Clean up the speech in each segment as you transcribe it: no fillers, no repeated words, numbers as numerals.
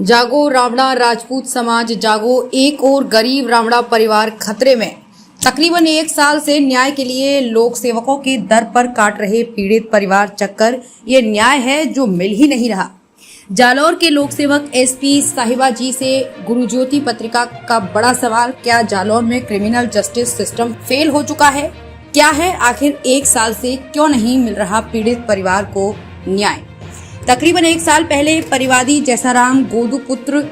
जागो रावणा राजपूत समाज जागो। एक और गरीब रावणा परिवार खतरे में। तकरीबन 1 साल से न्याय के लिए लोक सेवकों के दर पर काट रहे पीड़ित परिवार चक्कर ये न्याय है जो मिल ही नहीं रहा। जालौर के लोक सेवक एसपी साहिबा जी से गुरुज्योति पत्रिका का बड़ा सवाल, क्या जालौर में क्रिमिनल जस्टिस सिस्टम फेल हो चुका है? क्या है आखिर 1 साल से क्यों नहीं मिल रहा पीड़ित परिवार को न्याय? तकरीबन 1 साल पहले परिवादी जैसाराम गोदू पुत्र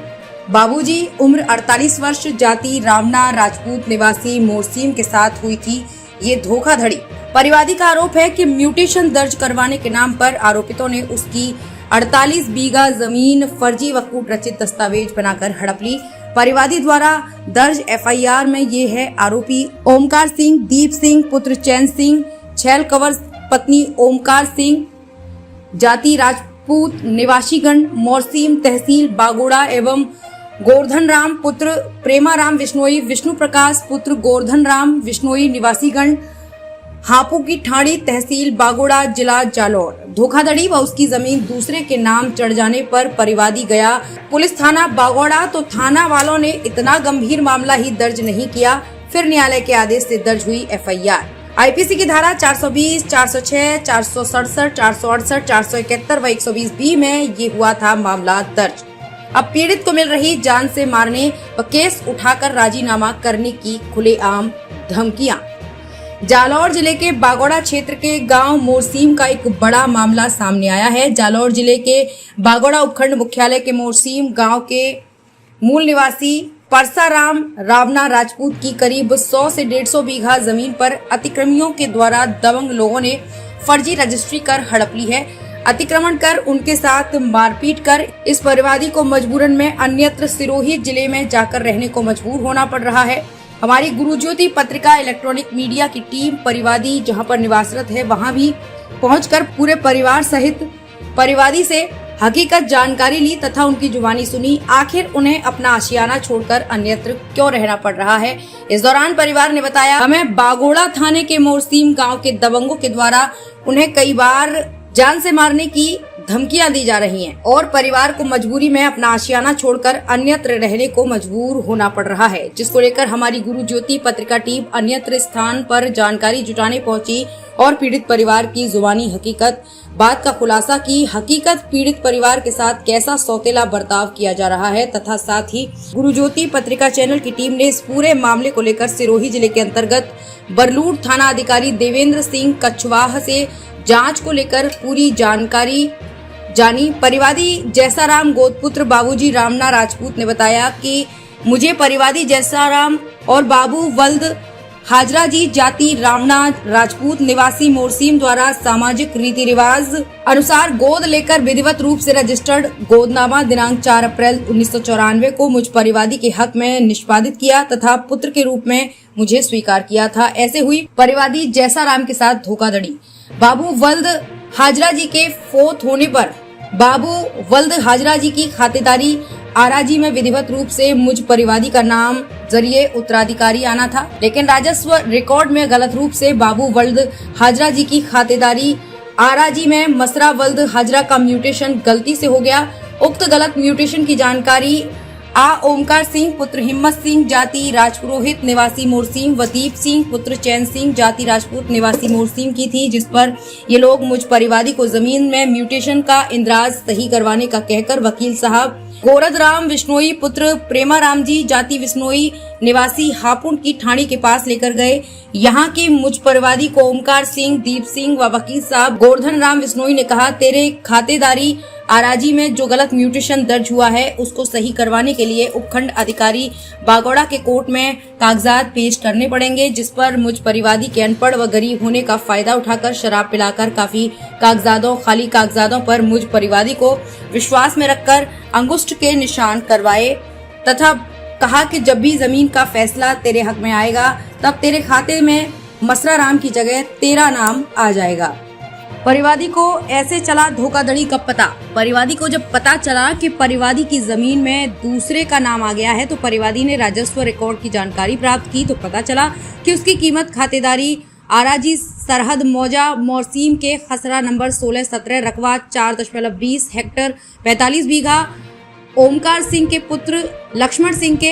बाबूजी उम्र 48 वर्ष जाति रावणा राजपूत निवासी मोरसीम के साथ हुई थी ये धोखाधड़ी। परिवादी का आरोप है कि म्यूटेशन दर्ज करवाने के नाम पर आरोपितों ने उसकी 48 बीघा जमीन फर्जी व कूट रचित दस्तावेज बनाकर हड़प ली। परिवादी द्वारा दर्ज एफआईआर में ये है आरोपी ओमकार सिंह, दीप सिंह पुत्र चैन सिंह, छैल कंवर पत्नी ओमकार सिंह, जाति राजपूत निवासीगण मोरसीम तहसील बागोड़ा एवं गोवर्धन राम पुत्र प्रेमाराम विश्नोई, विष्णु प्रकाश पुत्र गोवर्धन राम विश्नोई निवासीगण हापू की ठाणी तहसील बागोड़ा जिला जालौर। धोखाधड़ी व उसकी जमीन दूसरे के नाम चढ़ जाने पर परिवादी गया पुलिस थाना बागोड़ा तो थाना वालों ने इतना गंभीर मामला ही दर्ज नहीं किया। फिर न्यायालय के आदेश से दर्ज हुई एफआईआर। आईपीसी की धारा 420, 406, 467, 468, 471 व 120 बी में ये हुआ था मामला दर्ज। अब पीड़ित को मिल रही जान से मारने व केस उठाकर राजीनामा करने की खुलेआम धमकियां। जालौर जिले के बागोड़ा क्षेत्र के गांव मोरसीम का एक बड़ा मामला सामने आया है। जालौर जिले के बागोड़ा उपखंड मुख्यालय के मोरसीम गांव के मूल निवासी परसाराम रावणा राजपूत की करीब 100 से 150 बीघा जमीन पर अतिक्रमियों के द्वारा दबंग लोगों ने फर्जी रजिस्ट्री कर हड़प ली है। अतिक्रमण कर उनके साथ मारपीट कर इस परिवादी को मजबूरन में अन्यत्र सिरोही जिले में जाकर रहने को मजबूर होना पड़ रहा है। हमारी गुरुज्योति पत्रिका इलेक्ट्रॉनिक मीडिया की टीम परिवादी जहां पर निवासरत है वहां भी पहुंचकर पूरे परिवार सहित परिवादी से हकीकत जानकारी ली तथा उनकी जुबानी सुनी। आखिर उन्हें अपना आशियाना छोड़कर अन्यत्र क्यों रहना पड़ रहा है। इस दौरान परिवार ने बताया, हमें बागोड़ा थाने के मोरसीम गांव के दबंगों के द्वारा उन्हें कई बार जान से मारने की धमकियां दी जा रही हैं और परिवार को मजबूरी में अपना आशियाना छोड़कर अन्यत्र रहने को मजबूर होना पड़ रहा है, जिसको लेकर हमारी गुरुज्योति पत्रिका टीम अन्यत्र स्थान पर जानकारी जुटाने पहुंची और पीड़ित परिवार की जुबानी हकीकत बात का खुलासा की। हकीकत पीड़ित परिवार के साथ कैसा सौतेला बर्ताव किया जा रहा है तथा साथ ही गुरुज्योति पत्रिका चैनल की टीम ने इस पूरे मामले को लेकर सिरोही जिले के अंतर्गत बरलूड थाना अधिकारी देवेंद्र सिंह कछवाह से जांच को लेकर पूरी जानकारी जानी। परिवादी जैसाराम गोदपुत्र बाबूजी रावणा राजपूत ने बताया कि मुझे परिवादी जैसाराम और बाबू वल्द हाजरा जी जाति रावणा राजपूत निवासी मोरसीम द्वारा सामाजिक रीति रिवाज अनुसार गोद लेकर विधिवत रूप से रजिस्टर्ड गोदनामा दिनांक 4 अप्रैल 1994 को मुझ परिवादी के हक में निष्पादित किया तथा पुत्र के रूप में मुझे स्वीकार किया था। ऐसे हुई परिवादी जैसाराम के साथ धोखाधड़ी। बाबू वल्द हाजरा जी के फोत होने पर बाबू वल्द हाजरा जी की खातेदारी आराजी में विधिवत रूप से मुझ परिवादी का नाम जरिए उत्तराधिकारी आना था, लेकिन राजस्व रिकॉर्ड में गलत रूप से बाबू वल्द हाजरा जी की खातेदारी आराजी में मसरा वल्द हाजरा का म्यूटेशन गलती से हो गया। उक्त गलत म्यूटेशन की जानकारी ओमकार सिंह पुत्र हिम्मत सिंह जाति राजपुरोहित निवासी मोरसीम व दीप सिंह पुत्र चैन सिंह जाति राजपूत निवासी मोरसीम की थी, जिस पर ये लोग मुझ परिवादी को जमीन में म्यूटेशन का इंद्राज सही करवाने का कहकर वकील साहब गोरध राम विश्नोई पुत्र प्रेमाराम जी जाति विश्नोई निवासी हापुड़ की ठाणी के पास लेकर गए। यहाँ के मुझ परिवादी को ओमकार सिंह, दीप सिंह व वकील साहब गोवर्धन राम विश्नोई ने कहा, तेरे खातेदारी आराजी में जो गलत म्यूटेशन दर्ज हुआ है उसको सही करवाने के लिए उपखंड अधिकारी बागोड़ा के कोर्ट में कागजात पेश करने पड़ेंगे, जिस पर मुझ परिवादी के अनपढ़ व गरीब होने का फायदा उठाकर शराब पिलाकर काफी खाली कागजातों पर मुझ परिवादी को विश्वास में रखकर अंगुष्ठ के निशान करवाए तथा कहा कि जब भी जमीन का फैसला तेरे हक में आएगा तब तेरे खाते में मसरा राम की जगह तेरा नाम आ जाएगा। परिवादी को ऐसे चला धोखाधड़ी का पता। परिवादी को जब पता चला कि परिवादी की जमीन में दूसरे का नाम आ गया है तो परिवादी ने राजस्व रिकॉर्ड की जानकारी प्राप्त की तो पता चला कि उसकी कीमत खातेदारी आराजी सरहद मौजा मोरसीम के खसरा नंबर 16-17 रकबा 4.20 हेक्टर 45 बीघा ओमकार सिंह के पुत्र लक्ष्मण सिंह के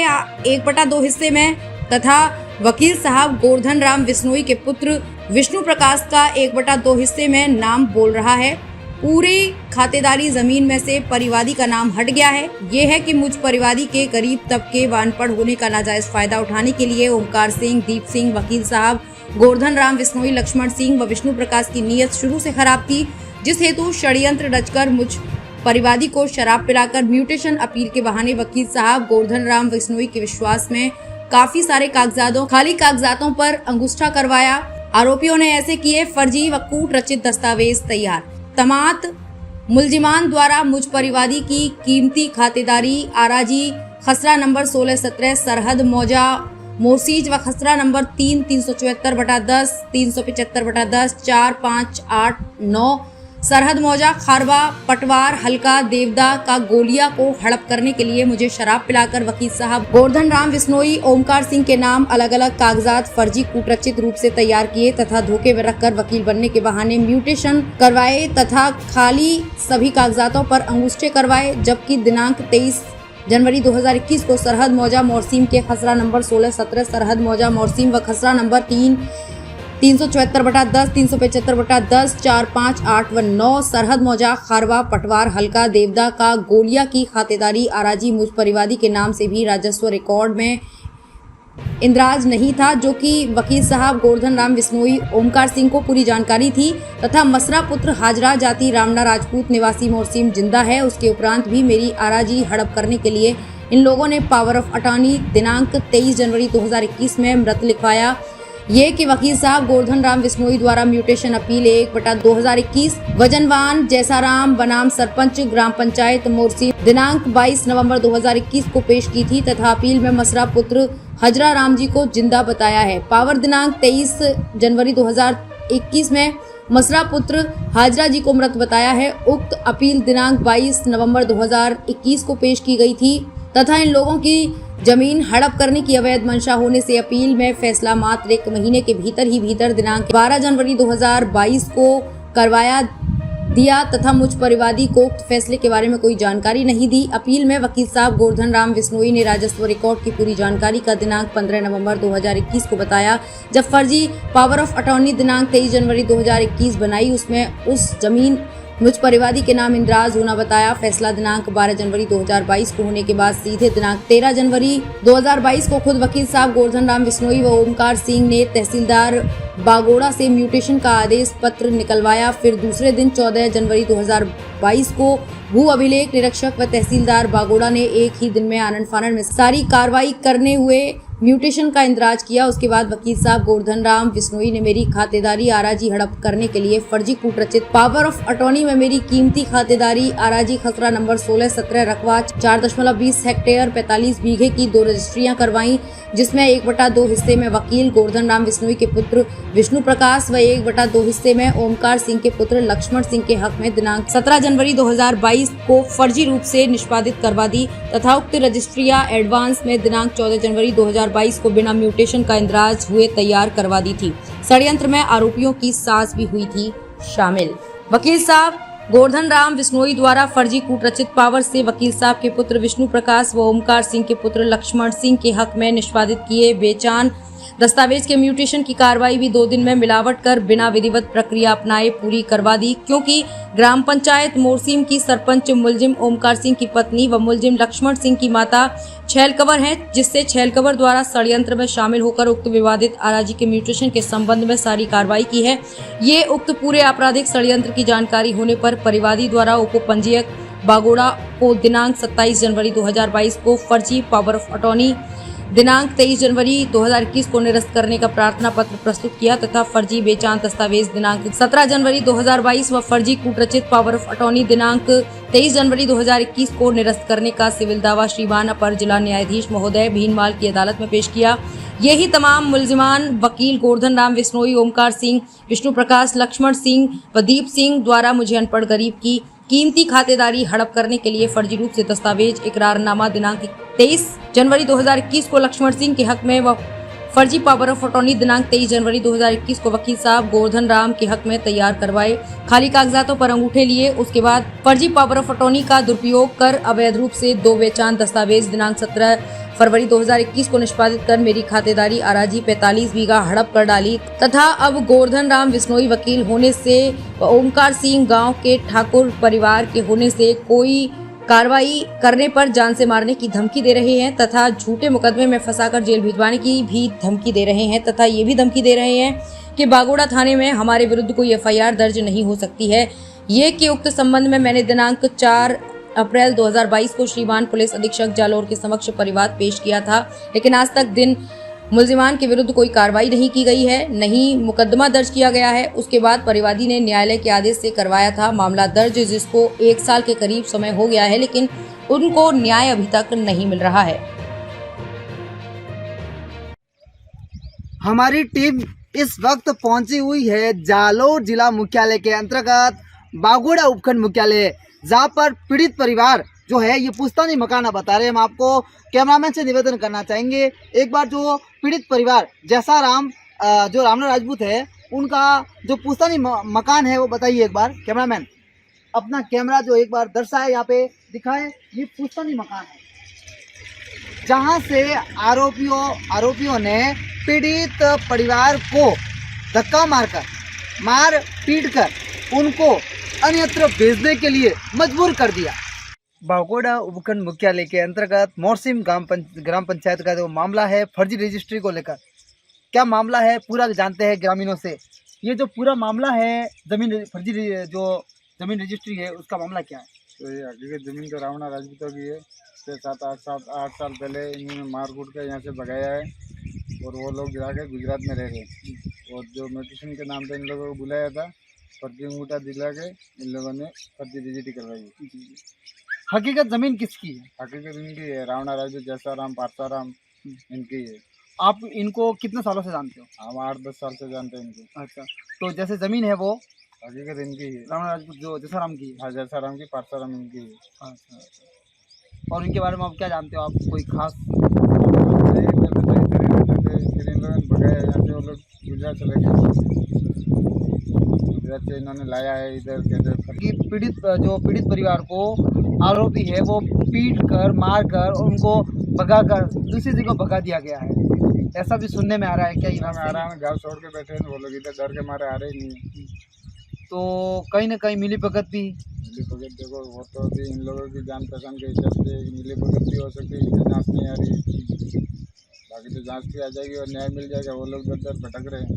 1/2 हिस्से में तथा वकील साहब गोवर्धन राम बिश्नोई के पुत्र विष्णु प्रकाश का 1/2 हिस्से में नाम बोल रहा है। पूरी खातेदारी जमीन में से परिवादी का नाम हट गया है। ये है कि मुझ परिवादी के गरीब तबके व अनपढ़ होने का नाजायज फायदा उठाने के लिए ओमकार सिंह, दीप सिंह, वकील साहब गोवर्धन राम बिश्नोई, लक्ष्मण सिंह व विष्णु प्रकाश की नीयत शुरू से खराब थी, जिस हेतु षड्यंत्र रचकर मुझ परिवादी को शराब पिलाकर म्यूटेशन अपील के बहाने वकील साहब गोवर्धन राम बिश्नोई के विश्वास में काफी सारे खाली कागजातों पर अंगूठा करवाया। आरोपियों ने ऐसे किए फर्जी व कूट रचित दस्तावेज तैयार। तमात मुलजिमान द्वारा मुझ परिवादी की कीमती खातेदारी आराजी खसरा नंबर 16-17 सरहद मौजा मोरसीज व खसरा नंबर 3 374/10 375/10 4 5 8 9 सरहद मौजा खारवा पटवार हल्का देवदा का गोलिया को हड़प करने के लिए मुझे शराब पिलाकर वकील साहब गोवर्धन राम बिश्नोई, ओमकार सिंह के नाम अलग अलग कागजात फर्जी कूटरचित रूप से तैयार किए तथा धोखे में रखकर वकील बनने के बहाने म्यूटेशन करवाए तथा खाली सभी कागजातों पर अंगूठे करवाए। जबकि दिनांक 23 जनवरी 2021 को सरहद मौजा मोरसीम के खसरा नंबर 16-17 सरहद मौजा मोरसीम व खसरा नंबर 3 374/10 375/10 4 5 8 व 9 सरहद मौजा खारवा पटवार हल्का देवदा का गोलिया की खातेदारी आराजी मुझ परिवादी के नाम से भी राजस्व रिकॉर्ड में इंदराज नहीं था, जो कि वकील साहब गोवर्धन राम बिश्नोई ओमकार सिंह को पूरी जानकारी थी तथा मसरा पुत्र हाजरा जाति रामना राजपूत निवासी मोरसीम जिंदा है। उसके उपरांत भी मेरी आराजी हड़प करने के लिए इन लोगों ने पावर ऑफ अटॉर्नी दिनांक 23 जनवरी 2021 में मृत लिखवाया। ये कि वकील साहब गोवर्धन राम बिश्नोई द्वारा म्यूटेशन अपील 1/2021 वजनवान जैसाराम बनाम सरपंच ग्राम पंचायत मोरसी दिनांक 22 नवंबर 2021 को पेश की थी तथा अपील में मसरा पुत्र हजरा राम जी को जिंदा बताया है। पावर दिनांक 23 जनवरी 2021 में मसरा पुत्र हाजरा जी को मृत बताया है। उक्त अपील दिनांक 22 नवंबर 2021 को पेश की गई थी तथा इन लोगों की जमीन हड़प करने की अवैध मंशा होने से अपील में फैसला मात्र 1 महीने के भीतर दिनांक 12 जनवरी 2022 को करवाया दिया तथा मुझ परिवादी को उक्त फैसले के बारे में कोई जानकारी नहीं दी। अपील में वकील साहब गोवर्धन राम बिश्नोई ने राजस्व रिकॉर्ड की पूरी जानकारी का दिनांक 15 नवंबर 2021 को बताया। जब फर्जी पावर ऑफ अटॉर्नी दिनांक 23 जनवरी 2021 बनाई, उसमें उस जमीन मुझ परिवादी के नाम इंदराज होना बताया। फैसला दिनांक 12 जनवरी 2022 को होने के बाद सीधे दिनांक 13 जनवरी 2022 को खुद वकील साहब गोवर्धन राम बिश्नोई व ओमकार सिंह ने तहसीलदार बागोड़ा से म्यूटेशन का आदेश पत्र निकलवाया। फिर दूसरे दिन 14 जनवरी 2022 को भू अभिलेख निरीक्षक व तहसीलदार बागोड़ा ने एक ही दिन में आनन फानन में सारी कार्रवाई करने हुए म्यूटेशन का इंदराज किया। उसके बाद वकील साहब गोवर्धन राम बिश्नोई ने मेरी खातेदारी आराजी हड़प करने के लिए फर्जी कूटरचित पावर ऑफ अटॉर्नी में मेरी कीमती खातेदारी आराजी खसरा नंबर 16-17 रकबा 4.20 हेक्टेयर 45 बीघे की 2 रजिस्ट्रियां करवाई, जिसमें 1/2 हिस्से में वकील गोवर्धन राम बिश्नोई के पुत्र विष्णु प्रकाश व 1/2 हिस्से में ओमकार सिंह के पुत्र लक्ष्मण सिंह के हक में दिनांक 17 जनवरी 2022 को फर्जी रूप से निष्पादित करवा दी तथा उक्त रजिस्ट्रियां एडवांस में दिनांक 14 जनवरी 2022 को बिना म्यूटेशन का इंदराज हुए तैयार करवा दी थी। षड्यंत्र में आरोपियों की सास भी हुई थी शामिल। वकील साहब गोवर्धन राम बिश्नोई द्वारा फर्जी कूटरचित पावर से वकील साहब के पुत्र विष्णु प्रकाश व ओमकार सिंह के पुत्र लक्ष्मण सिंह के हक में निष्पादित किए बेचान दस्तावेज के म्यूटेशन की कार्रवाई भी 2 दिन में मिलावट कर बिना विधिवत प्रक्रिया अपनाए पूरी करवा दी, क्योंकि ग्राम पंचायत मोरसीम की सरपंच मुलजिम ओमकार सिंह की पत्नी व मुलजिम लक्ष्मण सिंह की माता छैलकवर हैं, जिससे छैलकवर द्वारा षड्यंत्र में शामिल होकर उक्त विवादित आराजी के म्यूटेशन के संबंध में सारी कार्रवाई की है। ये उक्त पूरे आपराधिक षड्यंत्र की जानकारी होने पर परिवादी द्वारा उपपंजीयक बागोड़ा को दिनांक 27 जनवरी 2022 को फर्जी पावर ऑफ अटॉर्नी दिनांक 23 जनवरी 2021 को निरस्त करने का प्रार्थना पत्र प्रस्तुत किया तथा फर्जी बेचान दस्तावेज दिनांक 17 जनवरी 2022 व फर्जी कूटरचित पावर ऑफ अटॉर्नी दिनांक 23 जनवरी 2021 को निरस्त करने का सिविल दावा श्रीमान अपर जिला न्यायाधीश महोदय भीनमाल की अदालत में पेश किया। यही तमाम मुलजिमान वकील गोवर्धन राम बिश्नोई, ओमकार सिंह, विष्णु प्रकाश, लक्ष्मण सिंह व दीप सिंह द्वारा मुझे अनपढ़ गरीब की कीमती खातेदारी हड़प करने के लिए फर्जी रूप से दस्तावेज इकरारनामा दिनांक 23 जनवरी 2021 को लक्ष्मण सिंह के हक में व फर्जी पावर ऑफ अटॉर्नी दिनांक 23 जनवरी 2021 को वकील साहब गोवर्धन राम के हक में तैयार करवाए, खाली कागजातों पर अंगूठे लिए। उसके बाद फर्जी पावर ऑफ अटॉर्नी का दुरुपयोग कर अवैध रूप से 2 बेचान दस्तावेज दिनांक 17 फरवरी 2021 को निष्पादित कर मेरी खातेदारी अराजी 45 बीघा हड़प कर डाली तथा अब गोवर्धन राम बिश्नोई वकील होने से व ओमकार सिंह गांव के ठाकुर परिवार के होने से कोई कार्रवाई करने पर जान से मारने की धमकी दे रहे हैं तथा झूठे मुकदमे में फंसाकर जेल भिजवाने की भी धमकी दे रहे हैं तथा ये भी धमकी दे रहे हैं कि बागोड़ा थाने में हमारे विरुद्ध कोई FIR दर्ज नहीं हो सकती है। ये कि उक्त संबंध में मैंने दिनांक 4 अप्रैल 2022 को श्रीमान पुलिस अधीक्षक जालोर के समक्ष परिवाद पेश किया था, लेकिन आज तक दिन मुल्जिमान के विरुद्ध कोई कार्रवाई नहीं की गई है, नहीं मुकदमा दर्ज किया गया है। उसके बाद परिवादी ने न्यायालय के आदेश से करवाया था मामला दर्ज, जिसको 1 साल के करीब समय हो गया है, लेकिन उनको न्याय अभी तक नहीं मिल रहा है। हमारी टीम इस वक्त पहुंची हुई है जालोर जिला मुख्यालय के अंतर्गत बागोड़ा उपखंड मुख्यालय, जहां पर पीड़ित परिवार जो है ये पुश्तैनी मकान बता रहे हैं। हम आपको कैमरामैन से निवेदन करना चाहेंगे, एक बार जो पीड़ित परिवार जैसा राम जो रामनाथ राजपूत है उनका जो पुश्तैनी मकान है वो बताइए एक बार। कैमरामैन अपना कैमरा जो एक बार दर्शाए यहाँ पे दिखाए। ये पुश्तैनी मकान है जहाँ से आरोपियों ने पीड़ित परिवार को धक्का मार पीट कर उनको अन्यत्र भेजने के लिए मजबूर कर दिया। बागोड़ा उपखंड मुख्यालय के अंतर्गत मोरसिम ग्राम पंचायत का जो मामला है फर्जी रजिस्ट्री को लेकर, क्या मामला है पूरा जानते हैं ग्रामीणों से। ये जो पूरा मामला है फर्जी जो जमीन रजिस्ट्री है उसका मामला क्या है? तो ये हकीकत ज़मीन तो रावणा राजपूतों की है। 6-7-8 साल पहले इन्होंने मार कूट कर यहाँ से भगाया है और वो लोग गिरा के गुजरात में रह गए और जो म्यूटेशन के नाम पे इन लोगों को बुलाया था, फर्जी अंगूठा दिला के इन लोगों ने फर्जी रजिस्ट्री करवाई। हकीकत जमीन किसकी है? हकीकत इनकी है, रावणा राजपूत, जैसाराम, पारसाराम इनकी है। आप इनको कितने सालों से जानते हो? हम 8-10 साल से जानते हैं इनको। अच्छा, तो जैसे जमीन है वो हकीकत इनकी है, रावण राजपूत जो जैसाराम की है। हाँ, जैसाराम की, पारसाराम इनकी है। अच्छा, और इनके बारे में आप क्या जानते हो? आप कोई खास? फिर इन लोगों ने भगाया यहाँ से, वो लोग गुजरात चले गए। गुजरात से इन्होंने लाया है इधर कि पीड़ित परिवार को आरोपी है वो पीट कर मार कर उनको भगा कर दूसरी जगह भगा दिया गया है, ऐसा भी सुनने में आ रहा है। क्या ये में आ रहा है? गाँव छोड़ के बैठे हैं वो लोग, इधर डर के मारे आ रहे ही नहीं। तो कहीं ना कहीं मिली भगत भी देखो, वो तो अभी इन लोगों की जान पहचान के हिसाब से मिली भगत भी हो सकती है, इसमें जाँच नहीं आ रही। बाकी तो जाँच भी आ जाएगी और न्याय मिल जाएगा। वो लोग दर भटक रहे हैं।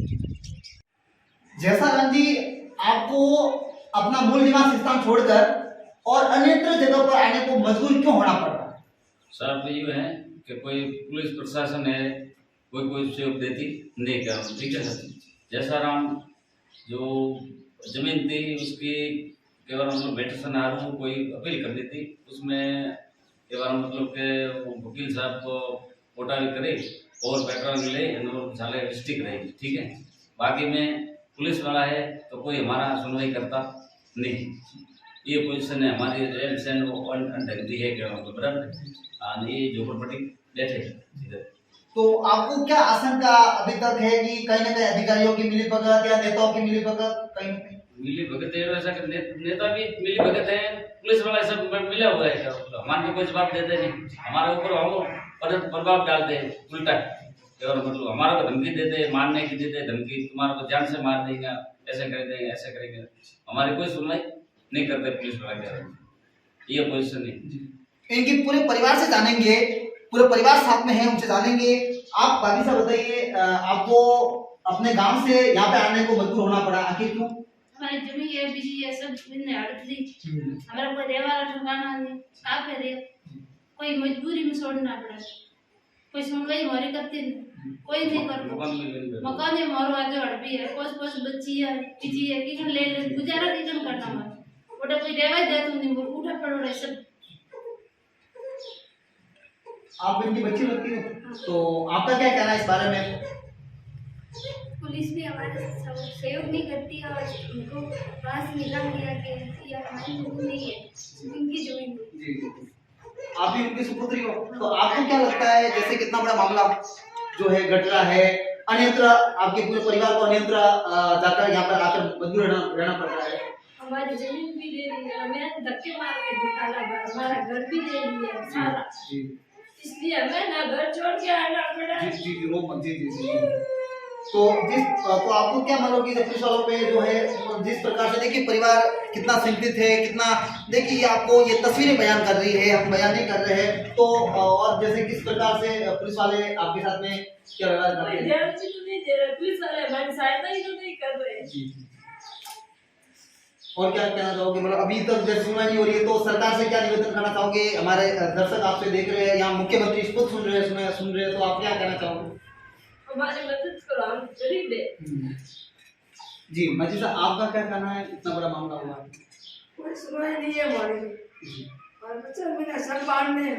जैसाराम जी, आपको अपना मूल निवास स्थान छोड़कर और अन्यत्र जगह पर आने को मजबूर क्यों होना पड़ रहा है? सर तो ये है कि कोई पुलिस प्रशासन है, कोई सहयोग देती नहीं क्या, ठीक है सर। जैसाराम जो जमीन थी उसकी केवल मतलब बेटसन आ रहा कोई अपील कर देती, उसमें केवल मतलब के वकील साहब को कोटा भी करे और पेट्रोल मिले झाले डिस्ट्रिक्ट रहेगी, ठीक है। बाकी में पुलिस वाला है तो कोई हमारा सुनवाई करता नहीं। ये पोजीशन है हमारी दी है बराबर, ये झोपड़पट्टी बैठे इधर। तो आपको क्या आशंका अभी तक है कि कहीं ना कहीं अधिकारियों की मिलीभगत या नेताओं की मिलीभगत? कहीं ना कहीं मिलीभगत है, वैसा नेता भी मिलीभगत है, पुलिस वाला सब मिला हुआ है। हमारे को कोई जवाब देते नहीं, हमारे ऊपर हम प्रभाव डालते हैं उल्टा, और मतलब हमारा को धमकी देते हैं, मारने की देते हैं धमकी, तुम्हारा को जान से मार देंगे, ऐसे कर देंगे, ऐसे करेंगे। हमारी कोई सुनवाई नहीं करते पुलिस वाला। ये पोजीशन है। इनकी पूरे परिवार से जानेंगे, पूरे परिवार साथ में है, उनसे जानेंगे। आप बाकी साहब बताइए, आपको अपने गांव से यहाँ पे आने को मजबूर होना पड़ा, आखिर क्यों? हमारी जमीन है, बिजली है, सब इनने हड़प दी। हमारा कोई रेवारा ठिकाना नहीं, आप है रे, कोई मजबूरी में छोड़ना पड़ा। कोई सुनवाई हमारी करती नहीं, कोई नहीं करता। मकान है मारो आज हड़पी है, पोस बच्ची है, चीजी है, किचन ले गुजारा किचन करना मत। ओटा कोई रेवा दे तुम नहीं बोल उठा पड़ो रे सब। आप इनकी बच्ची लगती हो, तो आपका क्या कहना है इस बारे में? पुलिस भी हमारे सहयोग नहीं करती और उनको वहाँ से निकाल दिया कि यह हमारी जमीन नहीं है, इनकी जमीन है। आप भी उनकी सुपुत्री हो, तो आपको क्या लगता है जैसे कितना बड़ा मामला जो है घट रहा है, अन्यत्र आपके पूरे परिवार को अन्यत्र जाकर यहाँ पर आकर मजबूर रहना पड़ रहा है। हमारी जमीन भी ले ली है, हमें धक्के मार के निकाला, हमारा घर भी ले लिया सारा, इसलिए हमें ना घर छोड़ के आना पड़ा। तो आपको क्या मानोगे पुलिस वालों पे जो है जिस प्रकार से देखिए परिवार कितना चिंतित है, कितना देखिए आपको ये तस्वीरें बयान कर रही है, हम बयान नहीं कर रहे हैं, तो और जैसे किस प्रकार से पुलिस वाले आपके साथ में क्या व्यवहार करते हैं? ध्यान से तो नहीं दे रहे, पुलिस वाले हमारी सहायता ही तो नहीं कर रहे। और क्या कहना चाहोगे, मतलब अभी तक जब सुनवाई नहीं हो रही है तो सरकार से क्या निवेदन करना चाहोगे? हमारे दर्शक आपसे देख रहे हैं, यहाँ मुख्यमंत्री खुद सुन रहे हैं, तो आप क्या कहना चाहोगे? हमारी मदद करो, हम गरीब है। जी मजी साहब, आपका क्या कहना है? इतना बड़ा मामला हुआ, कोई सुनवाई नहीं है हमारी, और बच्चा मेरा सर बांधने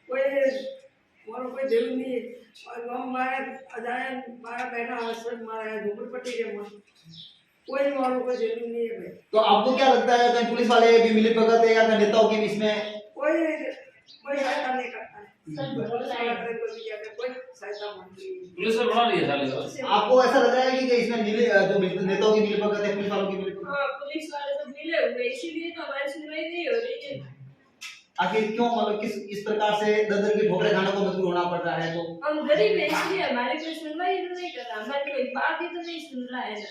कोई हमारा कोई जरूर नहीं है, और गाँव मारा अजाया मारा बैठा सर मारा है झोपड़पट्टी के मन, कोई हमारा कोई जरूर नहीं है भाई। तो आपको क्या लगता है कहीं पुलिस वाले भी मिली भगत है या नेताओं के बीच में कोई सहायता नहीं करता है, कोई सहायता मांगती पुलिस ने बना लिया साले को। है। आपको ऐसा लग रहा है कि इसमें जो नेताओं की मिली भगत है, पुलिस वालों की मिली भगत? हाँ, पुलिस वाले सब मिले हुए, इसीलिए तो हमारी सुनवाई नहीं हो रही है। आखिर क्यों, मतलब इस प्रकार से दर की ठोकरें खाने को मजबूर होना पड़ रहा है? तो हम गरीब है, इसलिए हमारी कोई सुनवाई तो नहीं कर रहा, हमारी कोई बात ही तो नहीं सुन रहा है ना।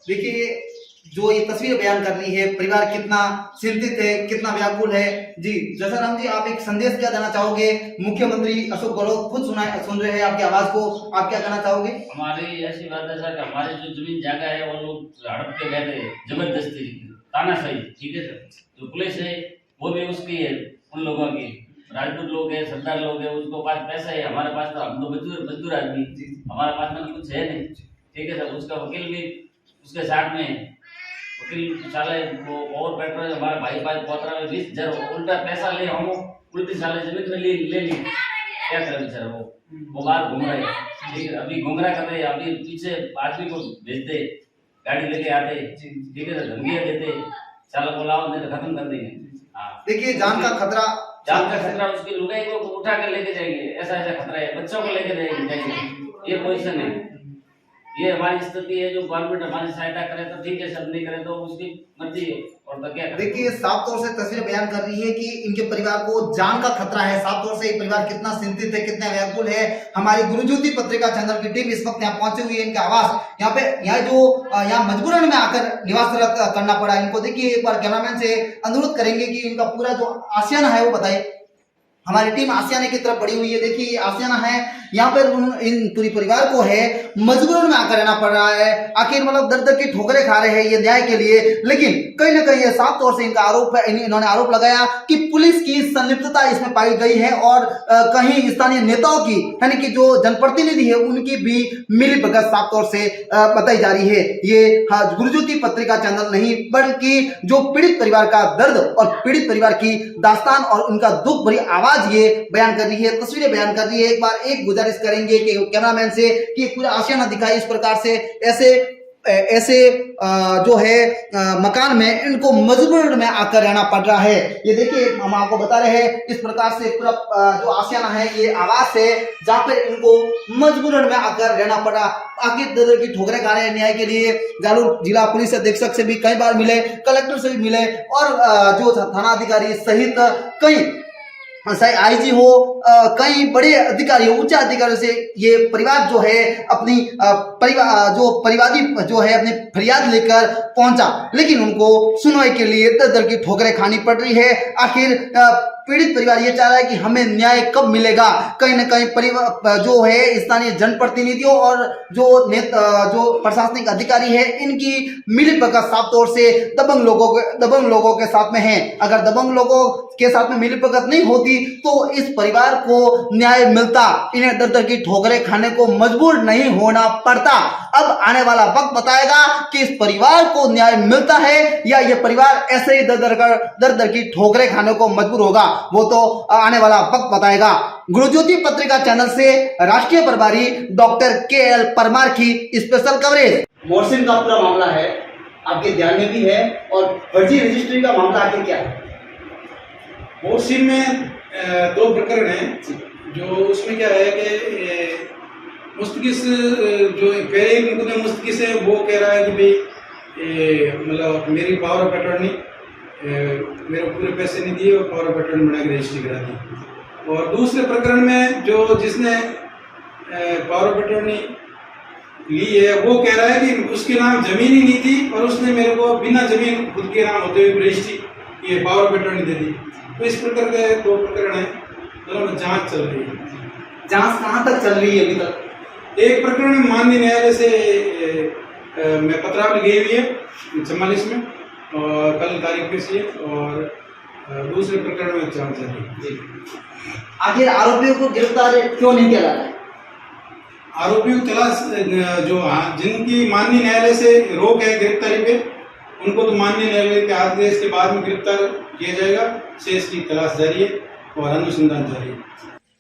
देखिए जो ये तस्वीर बयान कर रही है, परिवार कितना चिंतित है, कितना व्याकुल है। जी जसाराम जी, आप एक संदेश क्या देना चाहोगे? मुख्यमंत्री अशोक गहलोत खुद सुन रहे हैं आपकी आवाज को, आप क्या कहना चाहोगे? हमारी ऐसी बात है सर, हमारी जो जमीन जगह है वो लोग हड़प के गए थे जबरदस्ती, तानाशाही, ठीक है सर। जो पुलिस है वो भी उसकी है, उन लोगों की, राजपूत लोग है, सरदार लोग है, उसको पास पैसा है, हमारे पास तो हम तो मजदूर आदमी, हमारे पास में कुछ है नहीं, ठीक है सर। उसका वकील भी उसके साथ में, वकील साले वो और पेट्रोल हमारे भाई पोतरा में 20,000 उल्टा पैसा ले, हम उल्टी साले जमीन में ले ली, क्या करे बेचारा वो बाहर घूम रहे हैं, ठीक है, अभी घूमरा कर रहे हैं, अभी पीछे आदमी को भेजते, गाड़ी लेके आते, ठीक है सर, धमकियां देते, चालक को लाओ नहीं तो खत्म कर देंगे। देखिए जान का खतरा, उसकी लुगाई को उठा कर लेके जाएंगे, ऐसा खतरा है, बच्चों को लेके जाएंगे, ये पोजीशन है, ये हमारी स्थिति है। जो गवर्नमेंट हमारी सहायता करे तो ठीक है, सब नहीं करे तो उसकी मर्जी है, और तो क्या। देखिए साफ तौर से तस्वीर बयान कर रही है कि इनके परिवार को जान का खतरा है, साफ तौर से ये परिवार कितना चिंतित है, कितना व्याकुल है। हमारी गुरुज्योति पत्रिका चैनल की टीम इस वक्त यहाँ पहुंची हुई है, इनके आवास यहाँ मजबूरन में आकर निवास करना पड़ा इनको। देखिए एक बार कैमरामैन से अनुरोध करेंगे कि इनका पूरा जो आशियाना है वो बताए। हमारी टीम आसियाने की तरफ बढ़ी हुई है, देखिए ये आसियाना है, यहाँ पर इन पूरी परिवार को है मजबूरन में आकर रहना पड़ रहा है। आखिर मतलब दर दर की ठोकरें खा रहे हैं ये न्याय के लिए, लेकिन कहीं ना कहीं साफ तौर से इनका आरोप है, इन्होंने आरोप लगाया कि पुलिस की संलिप्तता इसमें पाई गई है, और कहीं स्थानीय नेताओं की यानी कि जो जनप्रतिनिधि है उनकी भी मिलीभगत साफ तौर से बताई जा रही है। ये गुरुज्योति पत्रिका चैनल नहीं बल्कि जो पीड़ित परिवार का दर्द और पीड़ित परिवार की दास्तान और उनका दुख भरी आवाज ये बयान कर रही है, तस्वीरें बयान कर रही है। एक बार एक गुजारिश करेंगे कि कैमरामैन से कि पूरा आशियाना दिखाए इस प्रकार से, ऐसे जो है मकान में इनको मजबूरन में आकर रहना पड़ रहा है। ये देखिए हम आपको बता रहे हैं इस प्रकार से पूरा जो आशियाना है ये आवास है जहाँ पर इनको मजबूरन में आकर रहना पड़ा। आखिर दर की ठोकरें खा रहे हैं न्याय के लिए। जालौर जिला पुलिस अधीक्षक से भी कई बार मिले, कलेक्टर से भी मिले, और जो थाना अधिकारी सहित कई आईजी हो, कई बड़े अधिकारी, उच्च अधिकारियों से ये परिवार जो है अपनी परिवादी जो है अपनी फरियाद लेकर पहुंचा, लेकिन उनको सुनवाई के लिए दर दर की ठोकरें खानी पड़ रही है। आखिर पीड़ित परिवार ये चाह रहा है कि हमें न्याय कब मिलेगा। कहीं न कहीं परिवार जो है स्थानीय जनप्रतिनिधियों और जो प्रशासनिक अधिकारी है इनकी मिलीभगत साफ तौर से दबंग लोगों के साथ में है। अगर दबंग लोगों के साथ में मिलीभगत नहीं होती तो इस परिवार को न्याय मिलता, इन्हें दर दर की ठोकरें खाने को मजबूर नहीं होना पड़ता। अब आने वाला वक्त बताएगा कि इस परिवार को न्याय मिलता है या ये परिवार ऐसे ही दर दर की ठोकरें खाने को मजबूर होगा, वो तो आने वाला वक्त बताएगा। गुरुज्योति पत्रिका चैनल से राष्ट्रीय प्रभारी डॉक्टर KL परमार की स्पेशल कवरेज। मोहसिन का पूरा मामला है, आपके ध्यान में भी है, और फर्जी रजिस्ट्री का मामला आगे क्या है? मोहसिन में दो प्रकरण हैं। जो उसमें क्या है कि मुस्तकिस जो पहले ही मुकदमे मुस्तकिस है, वो कह रहा है कि भाई मतलब मेरी पावर ऑफ अटॉर्नी मेरे पूरे पैसे नहीं दिए और पावर ऑफ अटॉर्नी बना के रजिस्ट्री करा दी। और दूसरे प्रकरण में जो जिसने पावर ऑफ अटॉर्नी ली है वो कह रहा है कि उसके नाम जमीन ही नहीं थी और उसने मेरे को बिना जमीन खुद के नाम होते हुए रजिस्ट्री ये पावर ऑफ अटॉर्नी दे दी। तो इस प्रकार के 2 प्रकरण है, दोनों में जांच चल रही है। जांच कहाँ तक चल रही है अभी तक? एक प्रकरण में माननीय न्यायालय से मैं पत्रावली गई हुई है 44 में और कल तारीख पेश है, और दूसरे प्रकरण में जांच चल रही है। आखिर आरोपियों को गिरफ्तार क्यों नहीं किया जा रहा है? आरोपियों की तलाश जो जिनकी माननीय न्यायालय से रोक है गिरफ्तारी पे, उनको तो माननीय न्यायालय के आदेश के बाद में गिरफ्तार किया जाएगा। शेष की तलाश जारी है और अनुसंधान जारी है।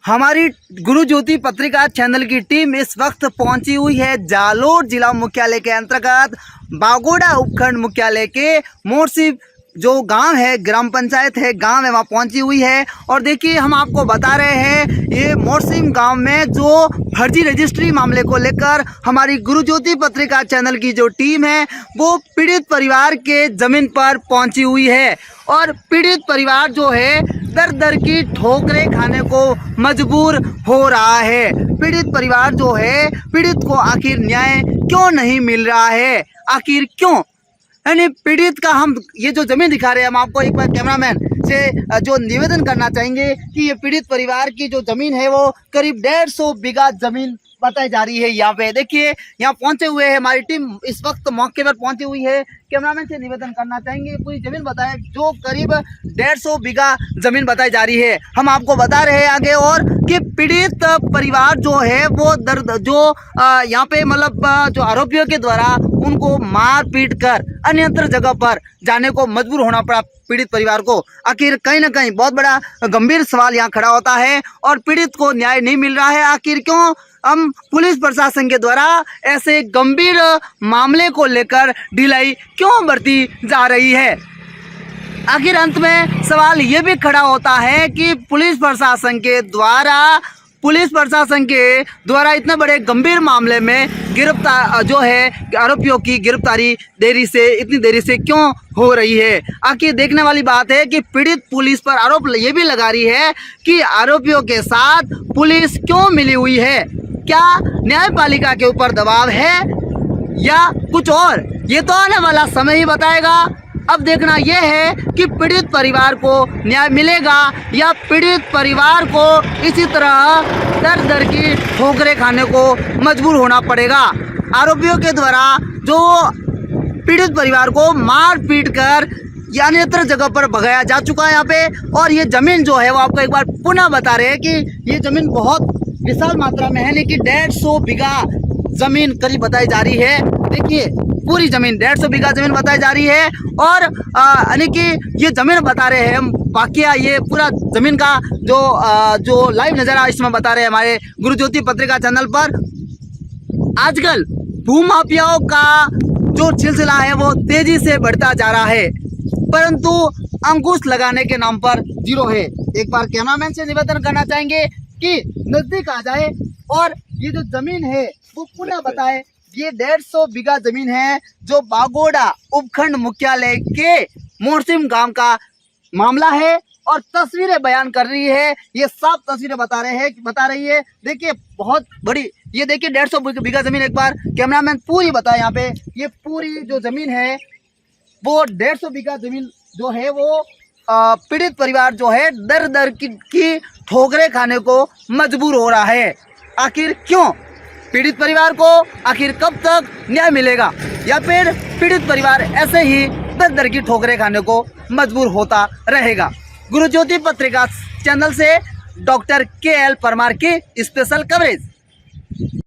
हमारी गुरु ज्योति पत्रिका चैनल की टीम इस वक्त पहुंची हुई है जालोर जिला मुख्यालय के अंतर्गत बागोड़ा उपखंड मुख्यालय के मोरसी जो गांव है, ग्राम पंचायत है, गांव है, वहां पहुंची हुई है। और देखिए हम आपको बता रहे हैं ये मोरसिम गांव में जो फर्जी रजिस्ट्री मामले को लेकर हमारी गुरु ज्योति पत्रिका चैनल की जो टीम है वो पीड़ित परिवार के जमीन पर पहुंची हुई है। और पीड़ित परिवार जो है दर दर की ठोकरें खाने को मजबूर हो रहा है। पीड़ित परिवार जो है, पीड़ित को आखिर न्याय क्यों नहीं मिल रहा है, आखिर क्यों? यानी पीड़ित का हम ये जो जमीन दिखा रहे हैं, हम आपको एक बार कैमरामैन से जो निवेदन करना चाहेंगे कि ये पीड़ित परिवार की जो जमीन है वो करीब 150 बीघा जमीन बताई जा रही है। यहाँ पे देखिए, यहाँ पहुंचे हुए है हमारी टीम, इस वक्त मौके पर पहुंची हुई है। कैमरामैन से निवेदन करना चाहेंगे पूरी जमीन बताएं, जो करीब 150 बीघा जमीन बताई जा रही है। हम आपको बता रहे हैं आगे और कि पीड़ित परिवार जो है वो दर्द जो यहाँ पे मतलब जो आरोपियों के द्वारा उनको मार पीट कर अन्यत्र जगह पर जाने को मजबूर होना पड़ा पीड़ित परिवार को। आखिर कहीं ना कहीं बहुत बड़ा गंभीर सवाल यहाँ खड़ा होता है और पीड़ित को न्याय नहीं मिल रहा है। आखिर क्यों हम पुलिस प्रशासन के द्वारा ऐसे गंभीर मामले को लेकर ढिलाई क्यों बरती जा रही है? आखिर अंत में सवाल ये भी खड़ा होता है कि पुलिस प्रशासन के द्वारा इतने बड़े गंभीर मामले में गिरफ्तार जो है आरोपियों की गिरफ्तारी इतनी देरी से क्यों हो रही है? आखिर देखने वाली बात है कि पीड़ित पुलिस पर आरोप ये भी लगा रही है कि आरोपियों के साथ पुलिस क्यों मिली हुई है। क्या न्यायपालिका के ऊपर दबाव है या कुछ और, ये तो आने वाला समय ही बताएगा। अब देखना यह है कि पीड़ित परिवार को न्याय मिलेगा या पीड़ित परिवार को इसी तरह दर दर की ठोकरें खाने को मजबूर होना पड़ेगा। आरोपियों के द्वारा जो पीड़ित परिवार को मार पीट कर अन्यत्र जगह पर भगाया जा चुका है यहाँ पे। और ये जमीन जो है वो आपको एक बार पुनः बता रहे हैं कि ये जमीन बहुत विशाल मात्रा में है, लेकिन 150 बीघा जमीन करीब बताई जा रही है। देखिए पूरी जमीन 150 बीघा जमीन बताई जा रही है और यानी कि ये जमीन बता रहे हैं हम वाकया ये पूरा जमीन का जो लाइव नज़ारा इस समय बता रहे हैं हमारे गुरु ज्योति पत्रिका चैनल पर। आजकल भूमाफियाओं का जो सिलसिला है वो तेजी से बढ़ता जा रहा है, परंतु अंकुश लगाने के नाम पर जीरो है। एक बार कैमरामैन से निवेदन करना चाहेंगे कि नजदीक आ जाए और ये जो जमीन है वो पुनः बताए। ये 150 बीघा जमीन है जो बागोड़ा उपखंड मुख्यालय के मोरसिम गांव का मामला है और तस्वीरें बयान कर रही है, ये साफ तस्वीरें बता रही है। देखिए बहुत बड़ी, ये देखिए 150 बीघा जमीन, एक बार कैमरामैन पूरी बताए। यहाँ पे ये पूरी जो जमीन है वो 150 बीघा जमीन जो है वो पीड़ित परिवार जो है दर दर की ठोकरें खाने को मजबूर हो रहा है। आखिर क्यों? पीड़ित परिवार को आखिर कब तक न्याय मिलेगा या फिर पीड़ित परिवार ऐसे ही दर दर की ठोकरें खाने को मजबूर होता रहेगा? गुरु ज्योति पत्रिका चैनल से डॉक्टर KL परमार की स्पेशल कवरेज।